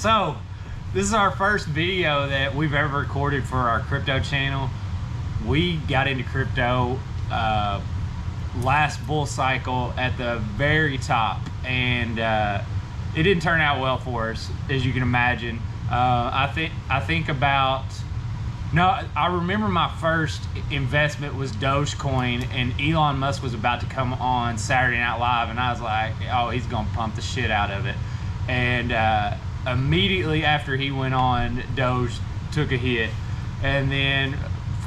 So this is our first video that we've ever recorded for our crypto channel. We got into crypto last bull cycle at the very top, and it didn't turn out well for us, as you can imagine. I remember my first investment was Dogecoin, and Elon Musk was about to come on Saturday Night Live, and I was like, oh, he's gonna pump the shit out of it. And immediately after he went on, Doge took a hit, and then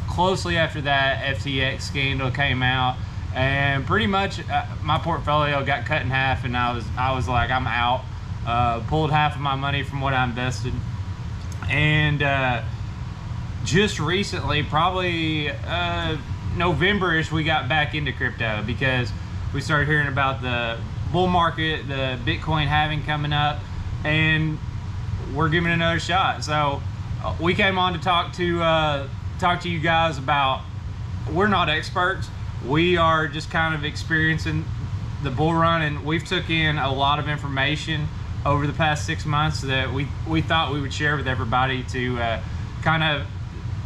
closely after that, FTX scandal came out, and pretty much my portfolio got cut in half, and I was like, I'm out. Pulled half of my money from what I invested, and just recently, probably November-ish, we got back into crypto because we started hearing about the bull market, the Bitcoin halving coming up, and we're giving it another shot. So we came on to talk to you guys about, we're not experts, we are just kind of experiencing the bull run, and we've took in a lot of information over the past 6 months that we thought we would share with everybody to kind of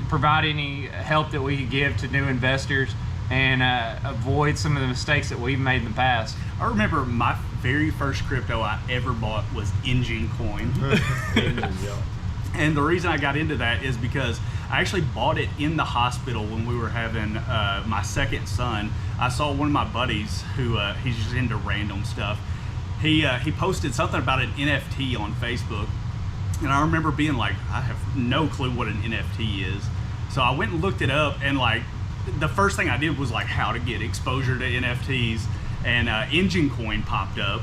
provide any help that we could give to new investors and avoid some of the mistakes that we've made in the past. I remember my very first crypto I ever bought was Engine Coin. And the reason I got into that is because I actually bought it in the hospital when we were having my second son. I saw one of my buddies who he's just into random stuff. He posted something about an NFT on Facebook, and I remember being like, I have no clue what an NFT is. So I went and looked it up, and like the first thing I did was like how to get exposure to NFTs, and Engine Coin popped up,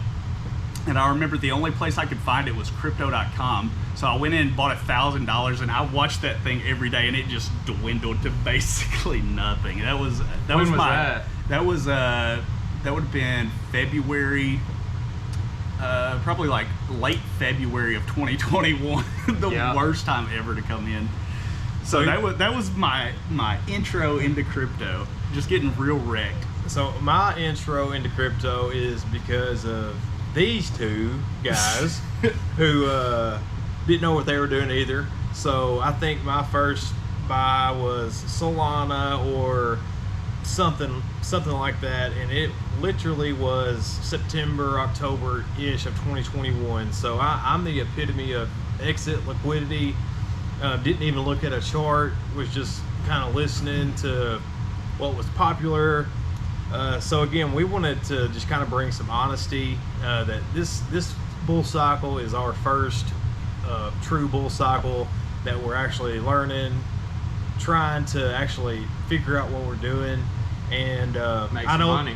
and I remember the only place I could find it was crypto.com. So I went in and bought $1,000, and I watched that thing every day, and it just dwindled to basically nothing. That would have been February. Probably like late February of 2021, the worst time ever to come in. So that was my intro into crypto, just getting real wrecked. So my intro into crypto is because of these two guys who didn't know what they were doing either. So I think my first buy was Solana or something like that, and it literally was September, October-ish of 2021. So I'm the epitome of exit liquidity. Didn't even look at a chart, was just kind of listening to what was popular. So again, we wanted to just kind of bring some honesty that this bull cycle is our first true bull cycle that we're actually learning, trying to actually figure out what we're doing, and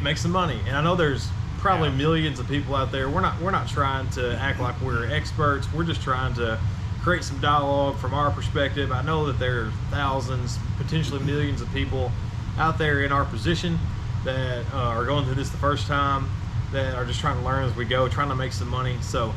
make some money. And I know there's probably millions of people out there. We're not trying to act like we're experts. We're just trying to create some dialogue from our perspective. I know that there are thousands, potentially millions of people out there in our position that are going through this the first time, that are just trying to learn as we go, trying to make some money. So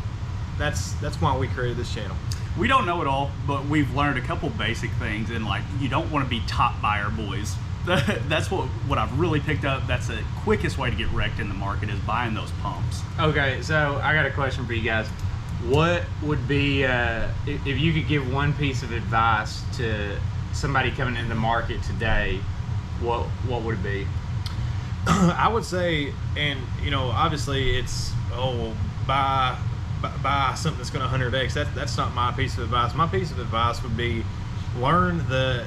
that's why we created this channel. We don't know it all, but we've learned a couple basic things, and like, you don't want to be top buyer, boys. That's what I've really picked up. That's the quickest way to get wrecked in the market, is buying those pumps. Okay, so I got a question for you guys. What would be, if you could give one piece of advice to somebody coming in the market today, what would it be? I would say, and you know, obviously it's, buy something that's going to 100x. That's not my piece of advice. My piece of advice would be, learn the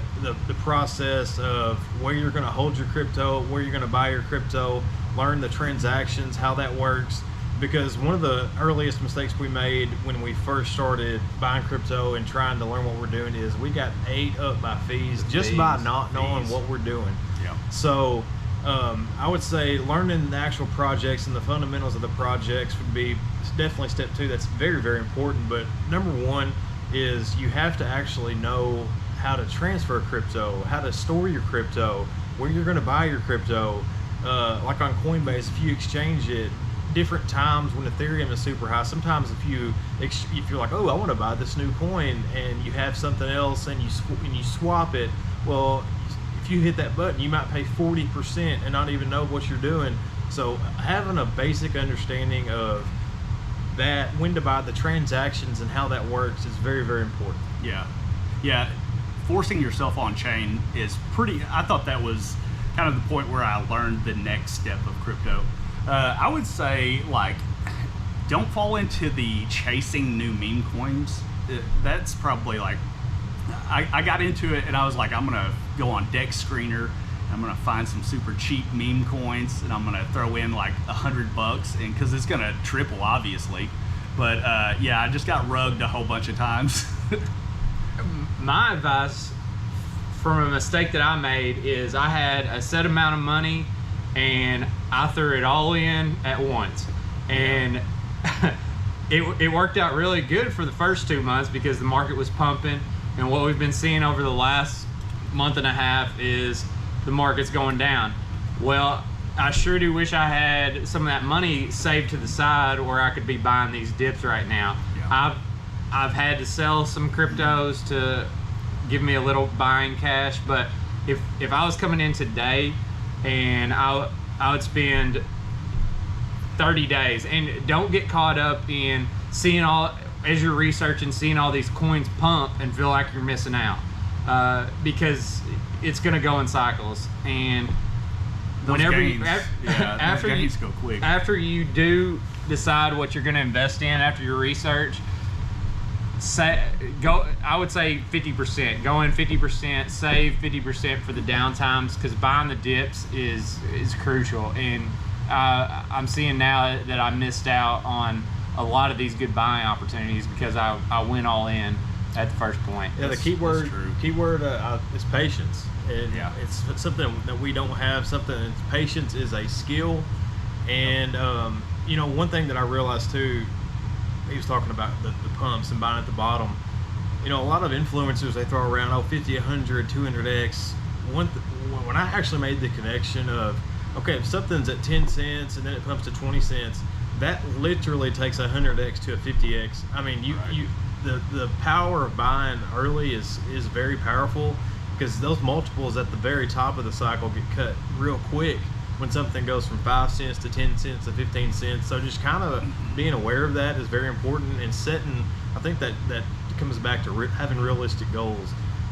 process of where you're going to hold your crypto, where you're going to buy your crypto, learn the transactions, how that works. Because one of the earliest mistakes we made when we first started buying crypto and trying to learn what we're doing is we got ate up by fees just by not knowing what we're doing. Yeah. So I would say learning the actual projects and the fundamentals of the projects would be definitely step two. That's very, very important. But number one is you have to actually know how to transfer crypto, how to store your crypto, where you're going to buy your crypto. Like on Coinbase, if you exchange it different times when Ethereum is super high, sometimes if you're like, oh, I want to buy this new coin, and you have something else and you swap it, well, if you hit that button, you might pay 40% and not even know what you're doing. So having a basic understanding of that, when to buy, the transactions and how that works is very, very important. Yeah. Forcing yourself on chain is pretty. I thought that was kind of the point where I learned the next step of crypto. I would say, like, don't fall into the chasing new meme coins. That's probably like, I got into it and I was like, I'm gonna go on Dex Screener. I'm gonna find some super cheap meme coins and I'm gonna throw in like $100, and because it's gonna triple, obviously. But yeah, I just got rugged a whole bunch of times. My advice from a mistake that I made is I had a set amount of money and I threw it all in at once, and it worked out really good for the first 2 months because the market was pumping, and what we've been seeing over the last month and a half is the market's going down. Well, I sure do wish I had some of that money saved to the side where I could be buying these dips right now. Yeah. I've had to sell some cryptos to give me a little buying cash, but if I was coming in today and I would spend 30 days, and don't get caught up in seeing all, as you're researching, seeing all these coins pump and feel like you're missing out, because it's going to go in cycles, and Those whenever gains, after those you gains go quick. after you do decide what you're going to invest in after your research, I would say 50%. Go in 50%, save 50% for the downtimes, because buying the dips is crucial. And I'm seeing now that I missed out on a lot of these good buying opportunities because I went all in at the first point. Yeah, the keyword is patience. And Yeah. it's something that we don't have. Patience is a skill. And you know, one thing that I realized too, he was talking about the pumps and buying at the bottom. You know, a lot of influencers, they throw around 50, 100, 200x. When I actually made the connection of, okay, if something's at 10 cents and then it pumps to 20 cents, that literally takes 100x to a 50x. I mean, the power of buying early is very powerful, because those multiples at the very top of the cycle get cut real quick when something goes from 5 cents to 10 cents to 15 cents. So just kind of being aware of that is very important, and setting, I think that comes back to having realistic goals.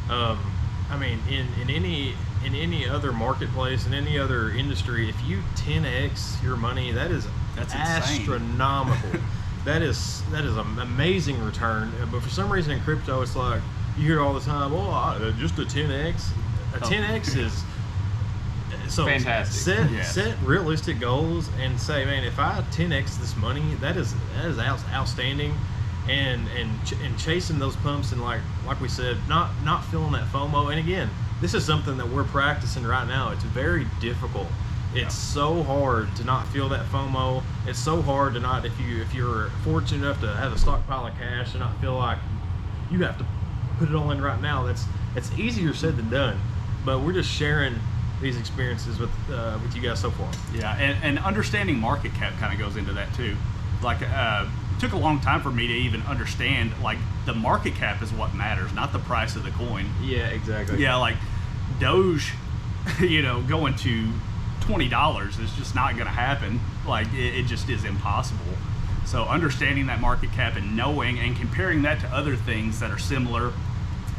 I mean, in any other marketplace, in any other industry, if you 10x your money, that's astronomical. that is an amazing return. But for some reason in crypto, it's like you hear all the time, just a 10x. A 10x is so fantastic. Set realistic goals and say, man, if I 10x this money, that is outstanding. And chasing those pumps, and like we said, not feeling that FOMO. And again, this is something that we're practicing right now. It's very difficult. It's so hard to not feel that FOMO. It's so hard to not, if you're fortunate enough to have a stockpile of cash, and not feel like you have to put it all in right now. It's easier said than done. But we're just sharing these experiences with you guys so far. Yeah, and understanding market cap kind of goes into that too. Like, it took a long time for me to even understand, like, the market cap is what matters, not the price of the coin. Yeah, exactly. Yeah, like Doge, going to $20 is just not going to happen. Like, it just is impossible. So understanding that market cap and knowing and comparing that to other things that are similar,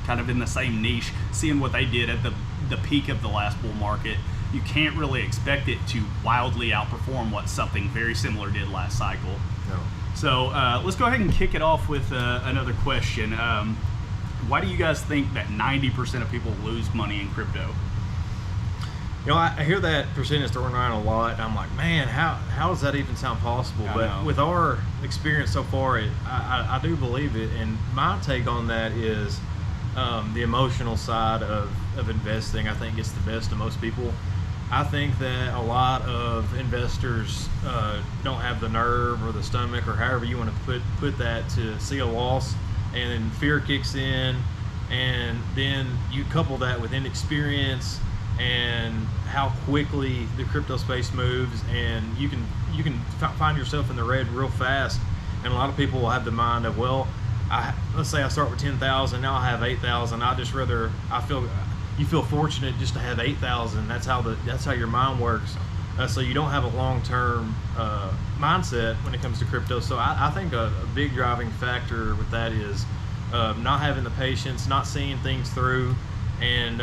kind of in the same niche, seeing what they did at the peak of the last bull market, you can't really expect it to wildly outperform what something very similar did last cycle. No. So let's go ahead and kick it off with another question. Why do you guys think that 90% of people lose money in crypto? I hear that percentage thrown around a lot, and I'm like, man, how does that even sound possible? But with our experience so far, I do believe it. And my take on that is the emotional side of investing, I think, gets the best of most people. I think that a lot of investors don't have the nerve or the stomach, or however you want to put that, to see a loss, and then fear kicks in, and then you couple that with inexperience and how quickly the crypto space moves, and you can find yourself in the red real fast. And a lot of people will have the mind of, well, let's say I start with 10,000, now I have 8,000. You feel fortunate just to have 8,000. That's how your mind works. so you don't have a long-term mindset when it comes to crypto. So I think a big driving factor with that is not having the patience, not seeing things through, and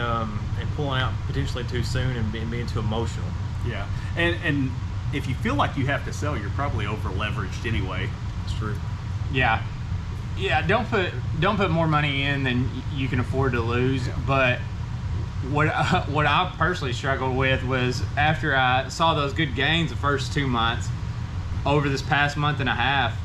pulling out potentially too soon and being too emotional. Yeah, and if you feel like you have to sell, you're probably over leveraged anyway. It's true. Yeah, don't put more money in than you can afford to lose. But what I personally struggled with was after I saw those good gains the first 2 months, over this past month and a half,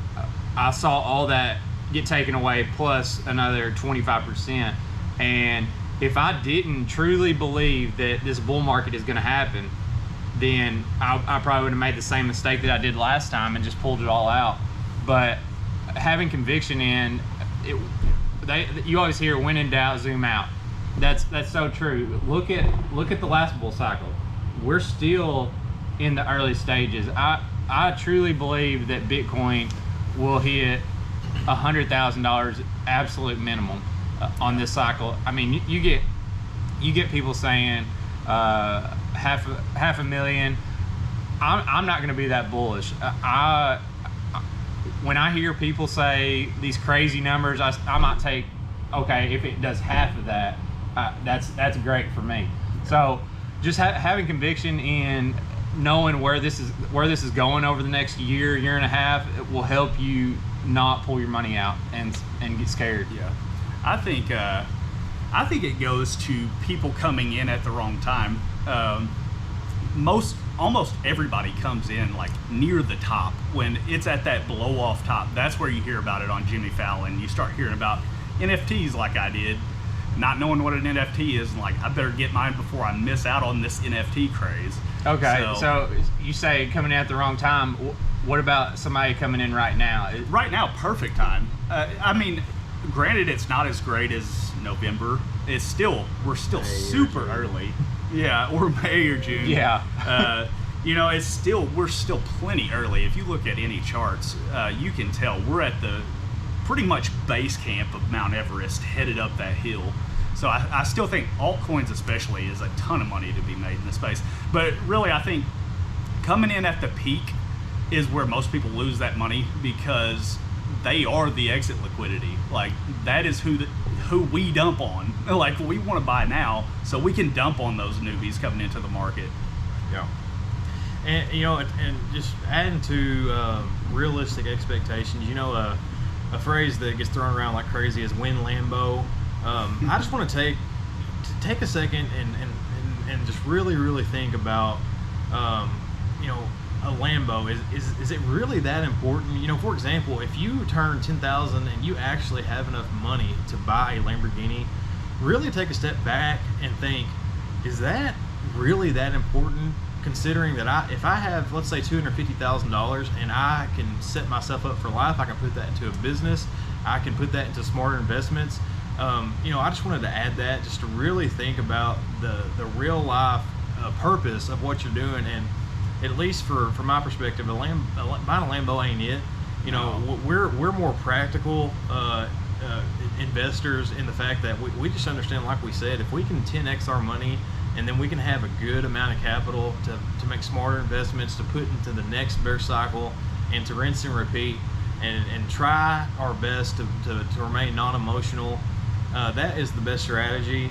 I saw all that get taken away plus another 25%. And if I didn't truly believe that this bull market is going to happen, then I probably would have made the same mistake that I did last time and just pulled it all out. But having conviction in it, you always hear when in doubt, zoom out. That's so true. Look at the last bull cycle. We're still in the early stages. I truly believe that Bitcoin will hit $100,000 absolute minimum on this cycle. I mean, you get people saying half a million. I'm not going to be that bullish. When I hear people say these crazy numbers, I might take, okay, if it does half of that, that's great for me. So just having conviction in knowing where this is going over the next year and a half, it will help you not pull your money out and get scared. Yeah, I think it goes to people coming in at the wrong time. Almost everybody comes in like near the top when it's at that blow off top. That's where you hear about it on Jimmy Fallon. You start hearing about NFTs like I did, not knowing what an NFT is, and like, I better get mine before I miss out on this NFT craze. Okay, so you say coming in at the wrong time. What about somebody coming in right now? Right now, perfect time. I mean, granted, it's not as great as November. We're still super early. Yeah, or May or June. Yeah. We're still plenty early. If you look at any charts, you can tell we're at the pretty much base camp of Mount Everest, headed up that hill. So I still think altcoins especially is a ton of money to be made in this space. But really, I think coming in at the peak is where most people lose that money, because they are the exit liquidity. Like, that is who we dump on. Like, we want to buy now so we can dump on those newbies coming into the market. Yeah. And and just adding to realistic expectations, a phrase that gets thrown around like crazy is win Lambo. I just want to take a second and just really think about a Lambo. Is it really that important? For example, if you turn 10,000 and you actually have enough money to buy a Lamborghini, really take a step back and think, is that really that important? Considering that if I have, let's say, $250,000 and I can set myself up for life, I can put that into a business, I can put that into smarter investments. I just wanted to add that, just to really think about the real life purpose of what you're doing. And at least from my perspective, buying a Lambo ain't it. We're more practical investors in the fact that we just understand, like we said, if we can 10x our money, and then we can have a good amount of capital to make smarter investments, to put into the next bear cycle, and to rinse and repeat, and try our best to remain non-emotional. That is the best strategy.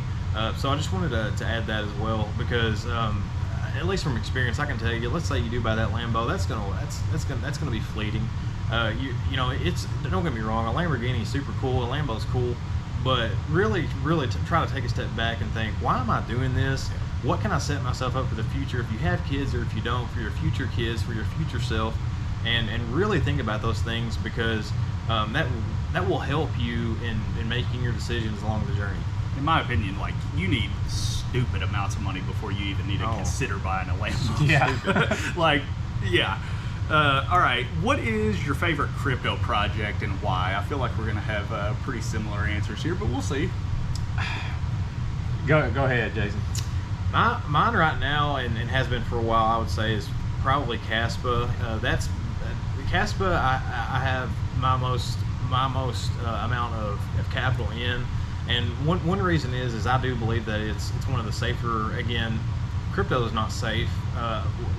So I just wanted to add that as well, because at least from experience, I can tell you, let's say you do buy that Lambo, that's gonna be fleeting. It's, don't get me wrong, a Lamborghini is super cool, a Lambo's cool, but really try to take a step back and think, why am I doing this? What can I set myself up for the future? If you have kids, or if you don't, for your future kids, for your future self, and really think about those things, because that will help you in making your decisions along the journey. In my opinion, like, you need stupid amounts of money before you even need to consider buying a Lambo. Yeah. All right, what is your favorite crypto project and why? I feel like we're going to have pretty similar answers here, but we'll see. Go ahead, Jason. Mine right now, and has been for a while, I would say, is probably Caspa. That's Caspa. I have my most amount of capital in, and one reason is I do believe that it's one of the safer, again, crypto is not safe.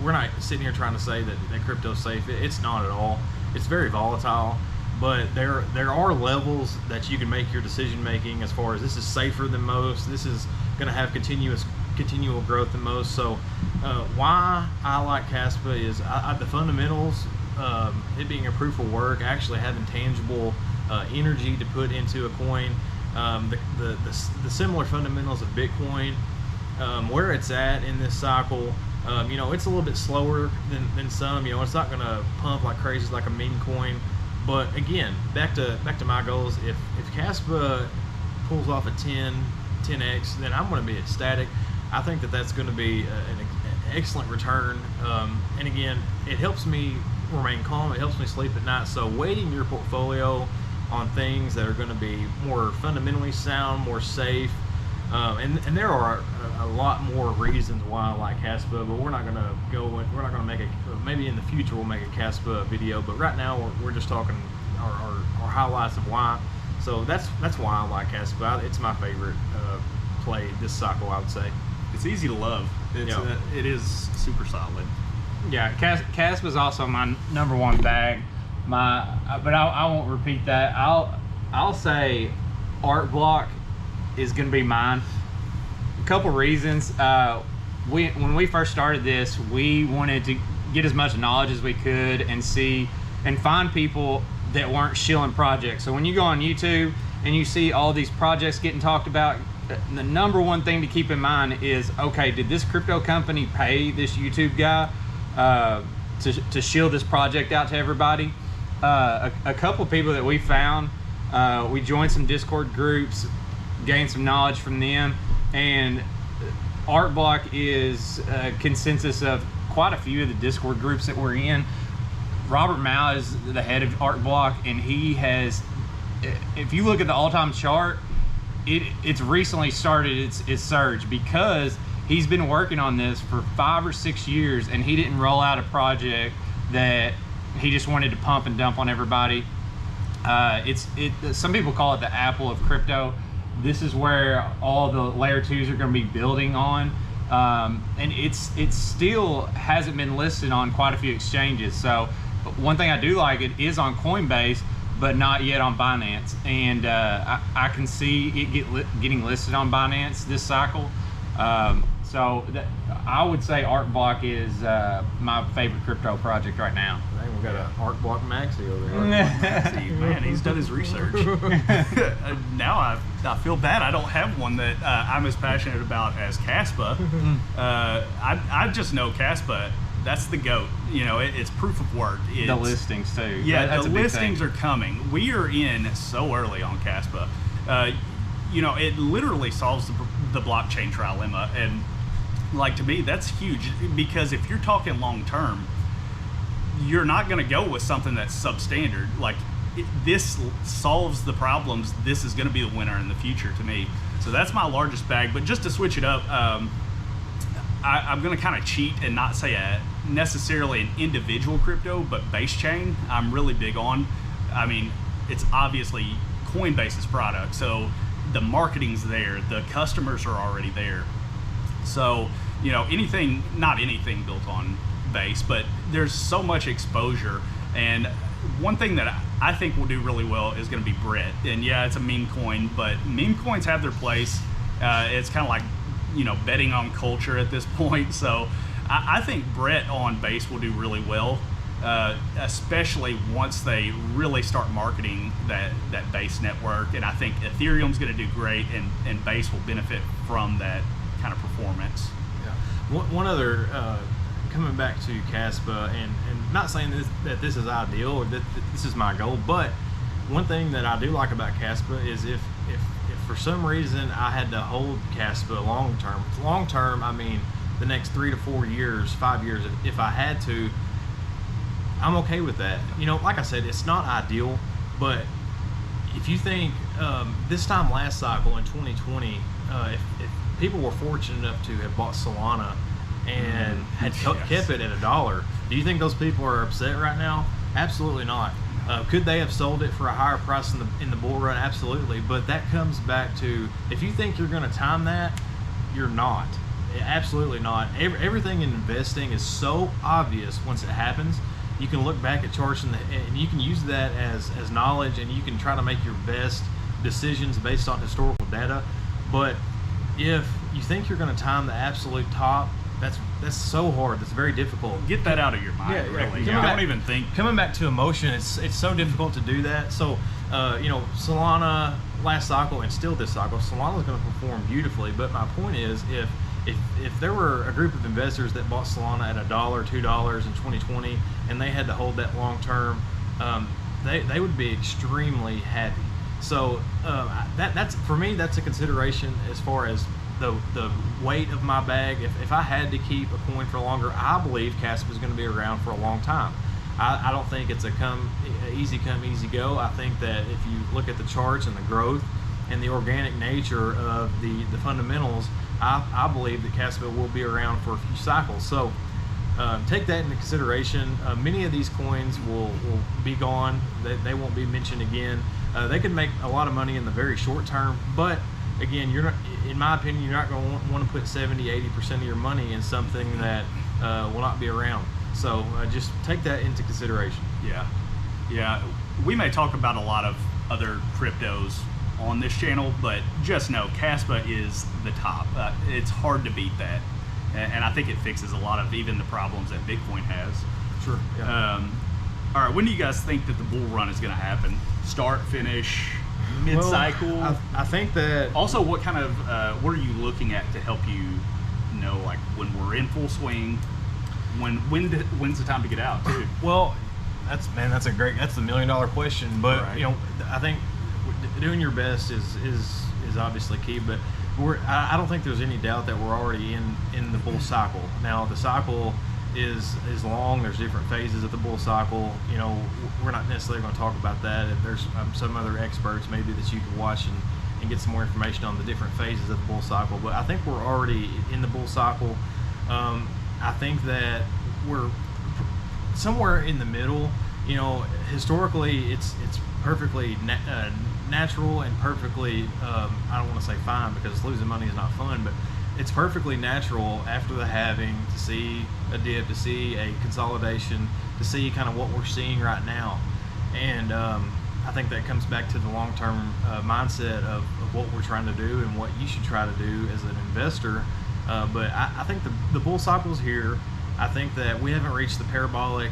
We're not sitting here trying to say that crypto is safe. It's not at all. It's very volatile, but there are levels that you can make your decision making as far as this is safer than most. This is going to have continual growth than most. So why I like Caspa is the fundamentals, it being a proof of work, actually having tangible energy to put into a coin, the similar fundamentals of Bitcoin, where it's at in this cycle. It's a little bit slower than some. It's not going to pump like crazy like a meme coin. But again, back to my goals. If Caspa pulls off a 10x, then I'm going to be ecstatic. I think that's going to be an excellent return. And again, it helps me remain calm. It helps me sleep at night. So weighting your portfolio on things that are going to be more fundamentally sound, more safe, and there are a lot more reasons why I like Caspa, but we're not going to make maybe in the future we'll make a Caspa video, but right now we're just talking our highlights of why. So that's why I like Caspa. It's my favorite play this cycle, I would say. It's easy to love. It is super solid. Yeah, Caspa is also my number one bag. But I won't repeat that. I'll say Art Block is going to be mine. A couple reasons. When we first started this, we wanted to get as much knowledge as we could and see and find people that weren't shilling projects. So when you go on YouTube and you see all these projects getting talked about, the number one thing to keep in mind is, okay, did this crypto company pay this YouTube guy to shill this project out to everybody? A couple people that we found, we joined some Discord groups, gained some knowledge from them, and Art Block is a consensus of quite a few of the Discord groups that we're in. Robert Mao is the head of Art Block, and he has, if you look at the all-time chart, it's recently started its surge because he's been working on this for 5 or 6 years, and he didn't roll out a project that he just wanted to pump and dump on everybody. Some people call it the Apple of crypto. This is where all the layer 2s are going to be building on, and it still hasn't been listed on quite a few exchanges. So one thing I do like, it is on Coinbase, but not yet on Binance, and I can see it getting listed on Binance this cycle. So I would say Art Block is my favorite crypto project right now. Dang, we got an Art Block Maxi over there. Maxi, man, he's done his research. Now I feel bad I don't have one that I'm as passionate about as Caspa. I just know Caspa. That's the GOAT. It's proof of work. The listings too. Yeah, that's the listings are coming. We are in so early on Caspa. It literally solves the blockchain trilemma, and like, to me, that's huge, because if you're talking long term, you're not going to go with something that's substandard. Like, this solves the problems. This is going to be the winner in the future to me. So that's my largest bag. But just to switch it up, I'm going to kind of cheat and not say necessarily an individual crypto, but base chain I'm really big on. I mean, it's obviously Coinbase's product, so the marketing's there, the customers are already there. So, not anything built on Base, but there's so much exposure. And one thing that I think will do really well is going to be Brett. And yeah, it's a meme coin, but meme coins have their place. It's kind of like, betting on culture at this point. So I think Brett on Base will do really well, especially once they really start marketing that Base network. And I think Ethereum's going to do great, and Base will benefit from that kind of performance. Yeah. One other, coming back to Caspa, and not saying that this is ideal or that this is my goal, but one thing that I do like about Caspa is if for some reason I had to hold Caspa long term, I mean the next 3 to 4 years, 5 years, if I had to, I'm okay with that. Like I said, it's not ideal, but if you think this time last cycle in 2020, if people were fortunate enough to have bought Solana and had kept it at $1, do you think those people are upset right now? Absolutely not. Could they have sold it for a higher price in the bull run? Absolutely. But that comes back to, if you think you're going to time that, you're not. absolutely not. Everything in investing is so obvious once it happens. You can look back at charts and you can use that as knowledge, and you can try to make your best decisions based on historical data. But if you think you're going to time the absolute top, that's so hard. That's very difficult. Get that out of your mind. Yeah, really. yeah. Don't even think. Coming back to emotion, it's so difficult to do that. So, Solana last cycle and still this cycle, Solana's going to perform beautifully. But my point is, if there were a group of investors that bought Solana at $1, $2 in 2020, and they had to hold that long term, they would be extremely happy. So that's for me, that's a consideration as far as the weight of my bag. If I had to keep a coin for longer, I believe Caspa is going to be around for a long time. I don't think it's a easy come, easy go. I think that if you look at the charts and the growth and the organic nature of the fundamentals, I believe that Caspa will be around for a few cycles. So take that into consideration. Many of these coins will be gone. They won't be mentioned again. They could make a lot of money in the very short term, but again, you're not, in my opinion, you're not going to want to put 70-80% of your money in something that will not be around. So just take that into consideration. Yeah. We may talk about a lot of other cryptos on this channel, but just know Caspa is the top. It's hard to beat that, and I think it fixes a lot of even the problems that Bitcoin has. Sure. Yeah. All right, when do you guys think that the bull run is going to happen? Start, finish, mid-cycle? Well, I think that... Also, what kind of, what are you looking at to help you know, like, when we're in full swing, when's the time to get out, too? Well, that's the $1 million question. But, Right. I think doing your best is obviously key, but I don't think there's any doubt that we're already in the bull cycle. Now, the cycle is long. There's different phases of the bull cycle. We're not necessarily going to talk about that. There's some other experts maybe that you can watch and get some more information on the different phases of the bull cycle. But I think we're already in the bull cycle. I think that we're somewhere in the middle. Historically, it's perfectly natural and perfectly, I don't want to say fine, because losing money is not fun, but it's perfectly natural after the halving to see a dip, to see a consolidation, to see kind of what we're seeing right now. And I think that comes back to the long-term mindset of what we're trying to do and what you should try to do as an investor. But I think the bull cycle's here. I think that we haven't reached the parabolic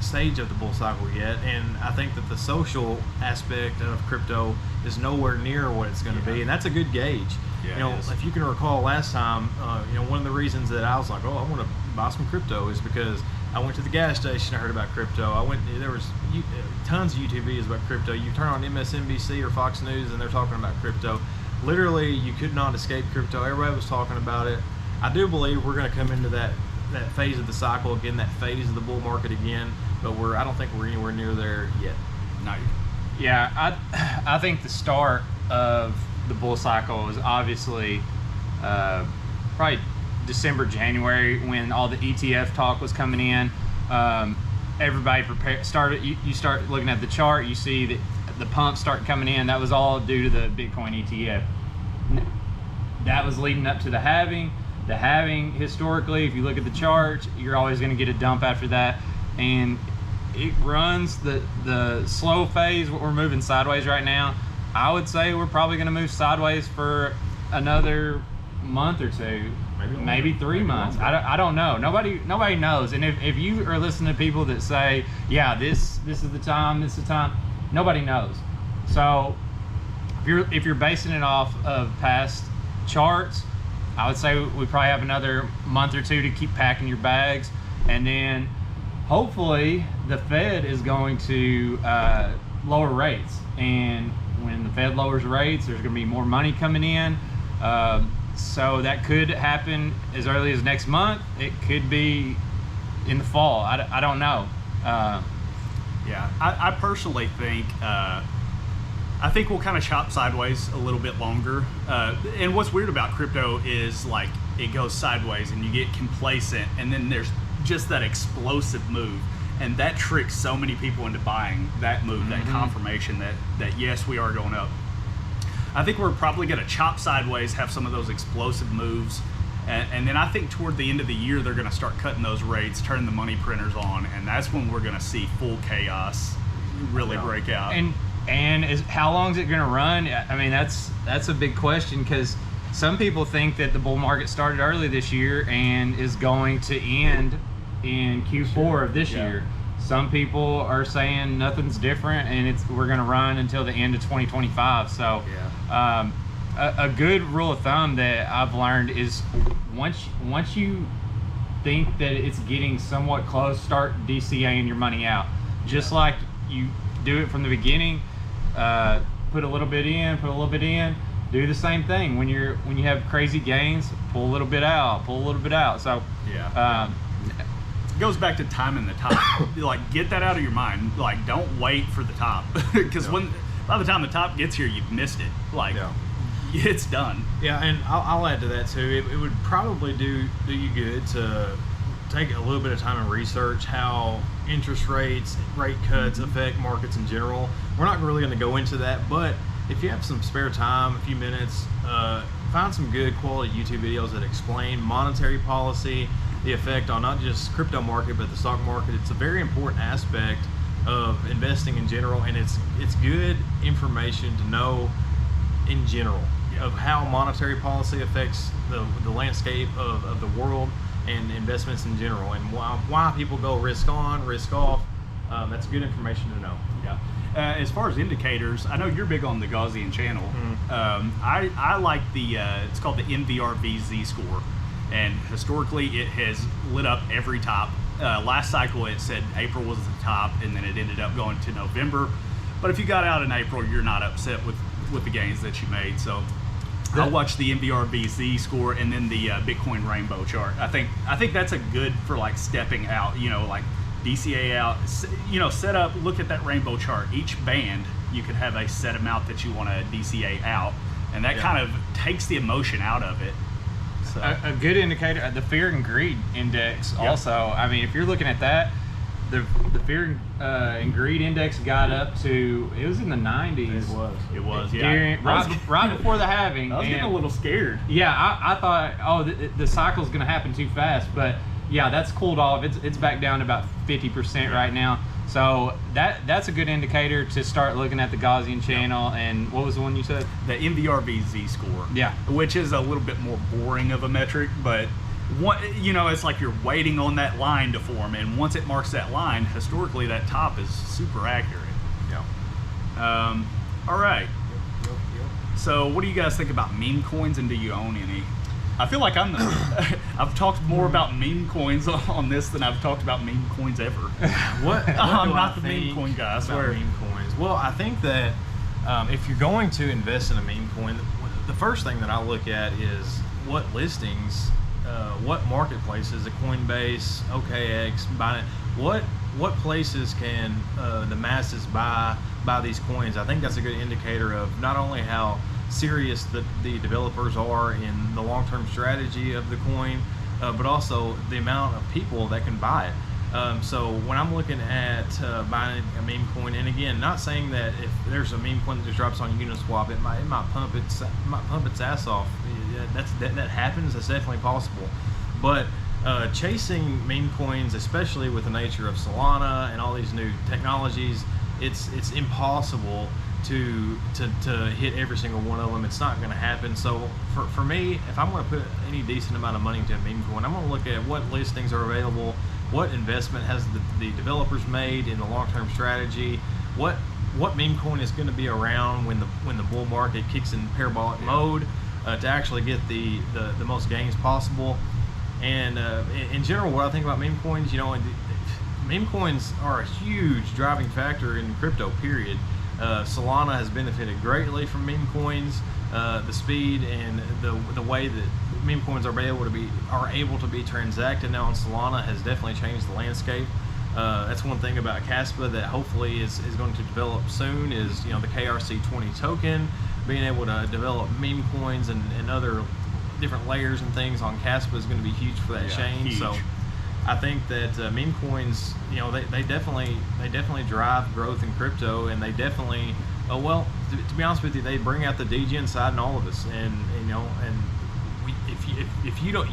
stage of the bull cycle yet, and I think that the social aspect of crypto is nowhere near what it's going to be, and that's a good gauge. Yeah, if you can recall last time, one of the reasons that I was like, I want to buy some crypto is because I went to the gas station, I heard about crypto. There was tons of YouTube videos about crypto. You turn on MSNBC or Fox News and they're talking about crypto. Literally, you could not escape crypto. Everybody was talking about it. I do believe we're going to come into that phase of the cycle again, that phase of the bull market again, but I don't think we're anywhere near there yet. No. Yeah, I think the start of the bull cycle was obviously probably December, January, when all the ETF talk was coming in. Everybody started. You start looking at the chart, you see that the pumps start coming in. That was all due to the Bitcoin ETF. That was leading up to the halving. The halving, historically, if you look at the charts, you're always going to get a dump after that, and it runs the slow phase. We're moving sideways right now. I would say we're probably going to move sideways for another month or two, maybe 3 months. I don't know. Nobody knows. And if you are listening to people that say, yeah, this is the time, this is the time, nobody knows. So if you're basing it off of past charts, I would say we probably have another month or two to keep packing your bags, and then hopefully the Fed is going to lower rates, and when the Fed lowers rates, there's going to be more money coming in. So that could happen as early as next month. It could be in the fall. I don't know. Yeah, I personally think I think we'll kind of chop sideways a little bit longer. And what's weird about crypto is like it goes sideways and you get complacent, and then there's just that explosive move, and that tricks so many people into buying that move, that confirmation that yes, we are going up. I think we're probably going to chop sideways, have some of those explosive moves, And then I think toward the end of the year, they're going to start cutting those rates, turning the money printers on, and that's when we're going to see full chaos really break out. And how long is it going to run? I mean, that's a big question, because some people think that the bull market started early this year and is going to end in Q4 of this year. Some people are saying nothing's different, and we're going to run until the end of 2025. So a good rule of thumb that I've learned is once you think that it's getting somewhat close, start DCAing your money out. Just like you do it from the beginning, put a little bit in, put a little bit in. Do the same thing when you have crazy gains. Pull a little bit out, pull a little bit out. So it goes back to timing the top. Like, get that out of your mind. Like, don't wait for the top, because by the time the top gets here, you've missed it. Like, it's done. Yeah, and I'll add to that too. It would probably do you good to take a little bit of time and research how interest rates, rate cuts affect markets in general. We're not really going to go into that, but if you have some spare time, a few minutes, find some good quality YouTube videos that explain monetary policy, the effect on not just crypto market but the stock market. It's a very important aspect of investing in general, and it's good information to know in general of how monetary policy affects the landscape of the world and investments in general, and why people go risk on, risk off. That's good information to know. Yeah. As far as indicators, I know you're big on the Gaussian channel. I like it's called the NVRV Z-score, and historically it has lit up every top. Last cycle it said April was the top, and then it ended up going to November. But if you got out in April, you're not upset with the gains that you made. So I'll watch the NVRV Z-score and then the Bitcoin rainbow chart. I think that's a good for like stepping out, like DCA out, set up, look at that rainbow chart. Each band, you could have a set amount that you want to DCA out, and that kind of takes the emotion out of it. So. A good indicator, the fear and greed index also. I mean, if you're looking at that, the fear and greed index got up to, it was in the 90s. It was, yeah. Right before the halving. I was getting a little scared. Yeah, I thought, the cycle's going to happen too fast, but yeah, that's cooled off. It's back down to about 50% right now. So that's a good indicator to start looking at the Gaussian channel. And what was the one you said? The NVRV Z-score. Yeah. Which is a little bit more boring of a metric, but it's like you're waiting on that line to form, and once it marks that line, historically that top is super accurate. Yeah. All right. Yep. So what do you guys think about meme coins, and do you own any? I feel like I've talked more about meme coins on this than I've talked about meme coins ever. What I'm not the meme coin guy, I swear. Meme coins. Well, I think that if you're going to invest in a meme coin, the first thing that I look at is what listings, what marketplaces, a Coinbase, OKX, Binance, what places can the masses buy these coins. I think that's a good indicator of not only how serious the developers are in the long-term strategy of the coin, but also the amount of people that can buy it. So when I'm looking at buying a meme coin, and again, not saying that if there's a meme coin that just drops on Uniswap, it might pump its ass off. That happens. That's definitely possible. But chasing meme coins, especially with the nature of Solana and all these new technologies, it's impossible to hit every single one of them. It's not going to happen. So for me, if I'm going to put any decent amount of money into a meme coin, I'm going to look at what listings are available, what investment has the developers made in the long-term strategy, what meme coin is going to be around when the bull market kicks in parabolic mode to actually get the most gains possible. And in general, what I think about meme coins, meme coins are a huge driving factor in crypto, period. Solana has benefited greatly from meme coins. The speed and the way that meme coins are able to be transacted now on Solana has definitely changed the landscape. That's one thing about Caspa that hopefully is going to develop soon, is the KRC20 token, being able to develop meme coins and other different layers and things on Caspa is going to be huge for that chain. Huge. So I think that meme coins, they definitely drive growth in crypto, and they definitely, to be honest with you, they bring out the degen side in all of us. And if if you don't,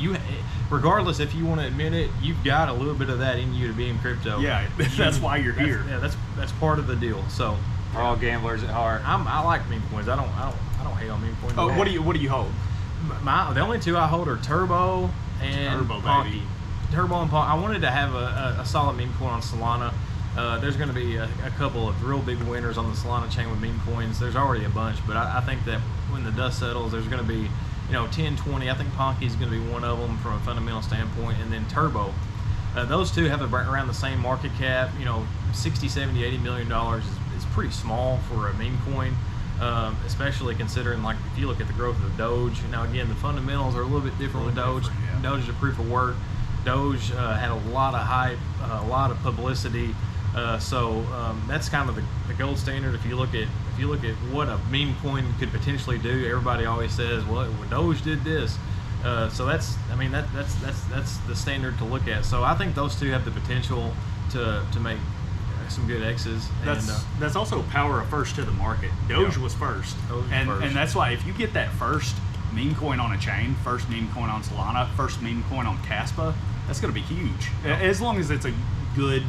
regardless if you want to admit it, you've got a little bit of that in you to be in crypto. Yeah, that's why you're here. That's part of the deal. So We're all gamblers at heart. I like meme coins. I don't hate on meme coins. Oh, what do you hold? The only two I hold are Turbo and Turbo, Ponky. baby. Turbo and Ponky. I wanted to have a solid meme coin on Solana. There's going to be a couple of real big winners on the Solana chain with meme coins. There's already a bunch, but I think that when the dust settles, there's going to be 10, 20. I think Ponky is going to be one of them from a fundamental standpoint, and then Turbo. Those two have around the same market cap. 60, 70, 80 million dollars is pretty small for a meme coin. Especially considering, like, if you look at the growth of Doge. Now, again, the fundamentals are a little bit different with Doge. Yeah. Doge is a proof of work. Doge had a lot of hype, a lot of publicity. So that's kind of the gold standard. If you look at what a meme coin could potentially do, everybody always says, "Well, Doge did this." So that's the standard to look at. So I think those two have the potential to make some good X's. That's also power of first to the market. Doge was first. And that's why if you get that first meme coin on a chain, first meme coin on Solana, first meme coin on Caspa, that's going to be huge. As long as it's a good,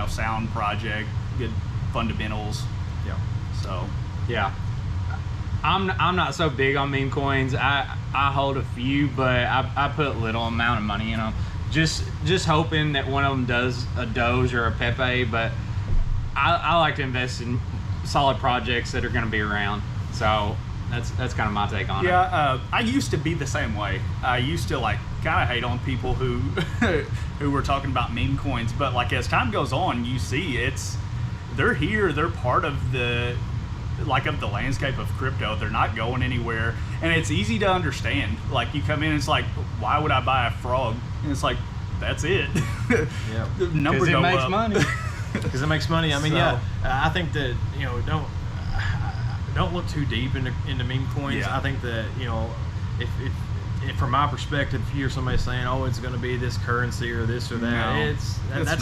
sound project, good fundamentals. Yeah. So Yeah. I'm not so big on meme coins. I hold a few, but I put little amount of money in them. Just hoping that one of them does a Doge or a Pepe, but I like to invest in solid projects that are going to be around. So that's kind of my take on it. Yeah, I used to be the same way. I used to kind of hate on people who who were talking about meme coins, but as time goes on, you see they're here, they're part of the landscape of crypto. They're not going anywhere, and it's easy to understand. You come in, it's like, why would I buy a frog? And it's like, that's it. Yeah. The number Because it go makes up. money. Because it makes money. I mean, I think that don't look too deep into meme coins. Yeah. I think that if from my perspective, if you hear somebody saying, "Oh, it's going to be this currency or this or that," No, that's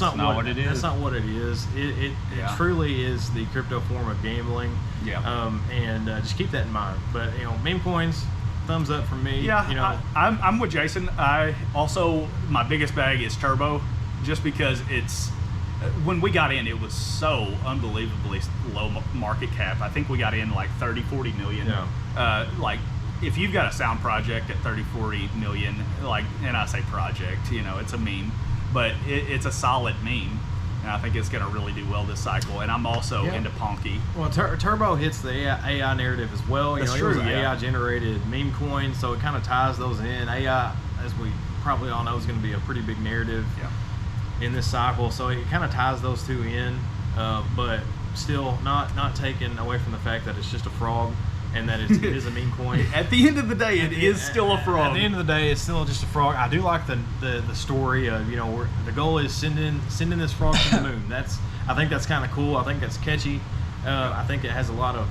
not what it is. That's not what it is. It truly is the crypto form of gambling. Yeah. And just keep that in mind. But meme coins, thumbs up from me. Yeah. I'm with Jason. My biggest bag is Turbo, just because when we got in, it was so unbelievably low market cap. I think we got in 30, 40 million. Yeah. If you've got a sound project at 30, 40 million, and I say project, it's a meme, but it's a solid meme, and I think it's going to really do well this cycle. And I'm also into Ponky. Well, Turbo hits the AI narrative as well. That's It true, was an yeah. AI generated meme coin, so it kind of ties those in. AI, as we probably all know, is going to be a pretty big narrative in this cycle, so it kind of ties those two in, but still not taken away from the fact that it's just a frog and that it is a meme coin. At the end of the day, it is still a frog. At the end of the day, it's still just a frog. I do like the story of where the goal is sending this frog to the moon. I think that's kind of cool. I think that's catchy. I think it has a lot of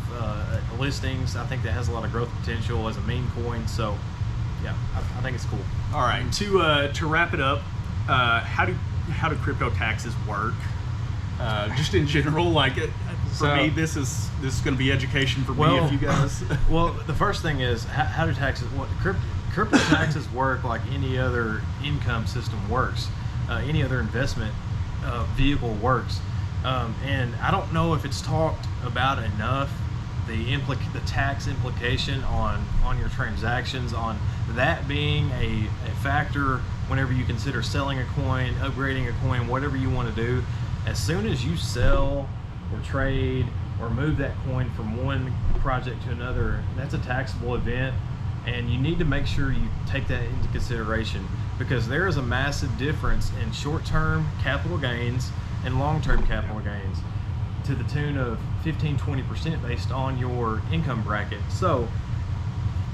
listings. I think that has a lot of growth potential as a meme coin. So yeah, I think it's cool. All right, to wrap it up, how do crypto taxes work? Just in general, for me, this is going to be education for me. If you guys, well, the first thing is how do taxes? Crypto taxes work like any other income system works, any other investment vehicle works, and I don't know if it's talked about enough. The tax implication on your transactions, on that being a factor whenever you consider selling a coin, upgrading a coin, whatever you want to do. As soon as you sell or trade or move that coin from one project to another, that's a taxable event, and you need to make sure you take that into consideration, because there is a massive difference in short-term capital gains and long-term capital gains to the tune of 15-20% based on your income bracket. So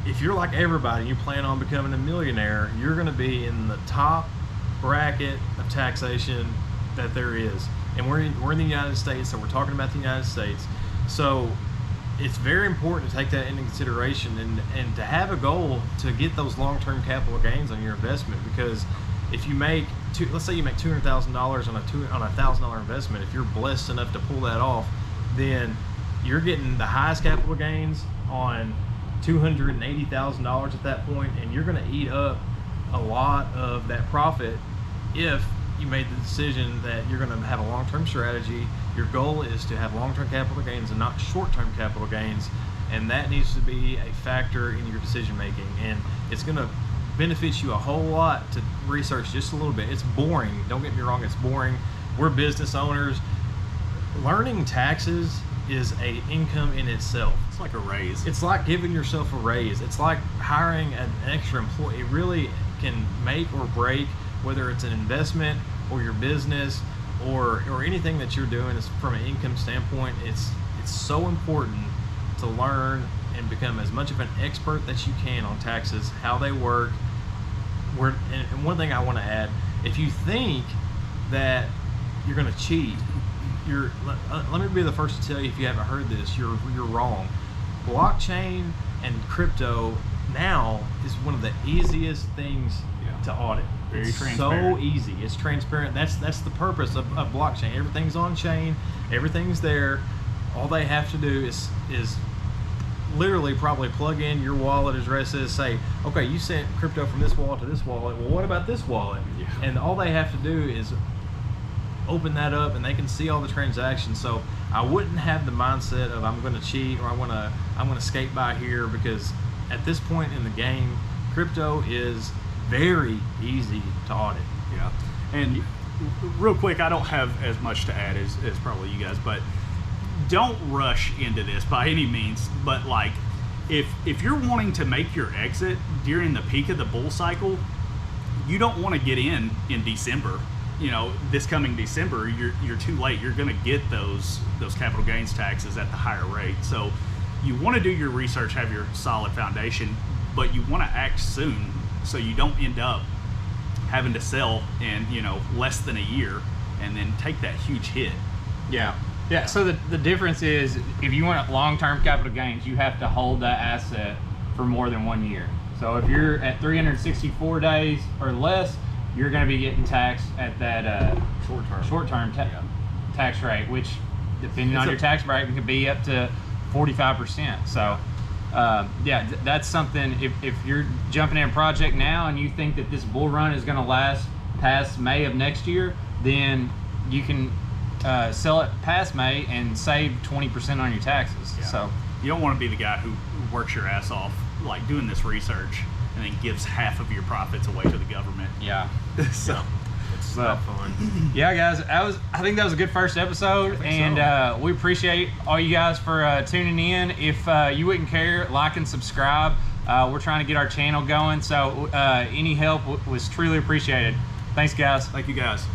if you're like everybody, you plan on becoming a millionaire, you're going to be in the top bracket of taxation that there is. And we're in the United States, so we're talking about the United States. So it's very important to take that into consideration and to have a goal to get those long-term capital gains on your investment, because if you make, let's say you make $200,000 on a $1,000 investment, if you're blessed enough to pull that off, then you're getting the highest capital gains on $280,000 at that point, and you're going to eat up a lot of that profit if you made the decision that you're going to have a long-term strategy. Your goal is to have long-term capital gains and not short-term capital gains, and that needs to be a factor in your decision making. And it's going to benefit you a whole lot to research just a little bit. It's boring, don't get me wrong, it's boring. We're business owners. Learning taxes is a income in itself. It's like a raise. It's like giving yourself a raise. It's like hiring an extra employee. It really can make or break whether it's an investment or your business or anything that you're doing. Is from an income standpoint, it's so important to learn and become as much of an expert that you can on taxes, how they work. And one thing I want to add, if you think that you're going to cheat, let me be the first to tell you, if you haven't heard this, you're wrong. Blockchain and crypto now is one of the easiest things to audit. Very It's transparent. so easy. It's transparent. That's the purpose of blockchain. Everything's on chain. Everything's there. All they have to do is literally probably plug in your wallet addresses, say, okay, you sent crypto from this wallet to this wallet. Well, what about this wallet? Yeah. And all they have to do is open that up, and they can see all the transactions. So I wouldn't have the mindset of I'm going to cheat or I'm going to skate by here, because at this point in the game, crypto is very easy to audit. Yeah. And real quick, I don't have as much to add as probably you guys, but don't rush into this by any means. But like, if you're wanting to make your exit during the peak of the bull cycle, you don't want to get in December. You know, this coming December, you're too late. You're going to get those capital gains taxes at the higher rate. So you want to do your research, have your solid foundation, but you want to act soon so you don't end up having to sell in, less than a year and then take that huge hit. Yeah. So the difference is, if you want long-term capital gains, you have to hold that asset for more than 1 year. So if you're at 364 days or less, you're going to be getting taxed at that short-term tax rate, which, depending on your tax bracket, can be up to 45%. So that's something. If you're jumping in a project now and you think that this bull run is going to last past May of next year, then you can sell it past May and save 20% on your taxes. Yeah. So you don't want to be the guy who works your ass off, like doing this research, and then gives half of your profits away to the government. yeah. So It's But- not fun. Yeah, guys, I think that was a good first episode, and we appreciate all you guys for tuning in. If you wouldn't care, like and subscribe. We're trying to get our channel going, so any help was truly appreciated. Thanks, guys. thank you guys.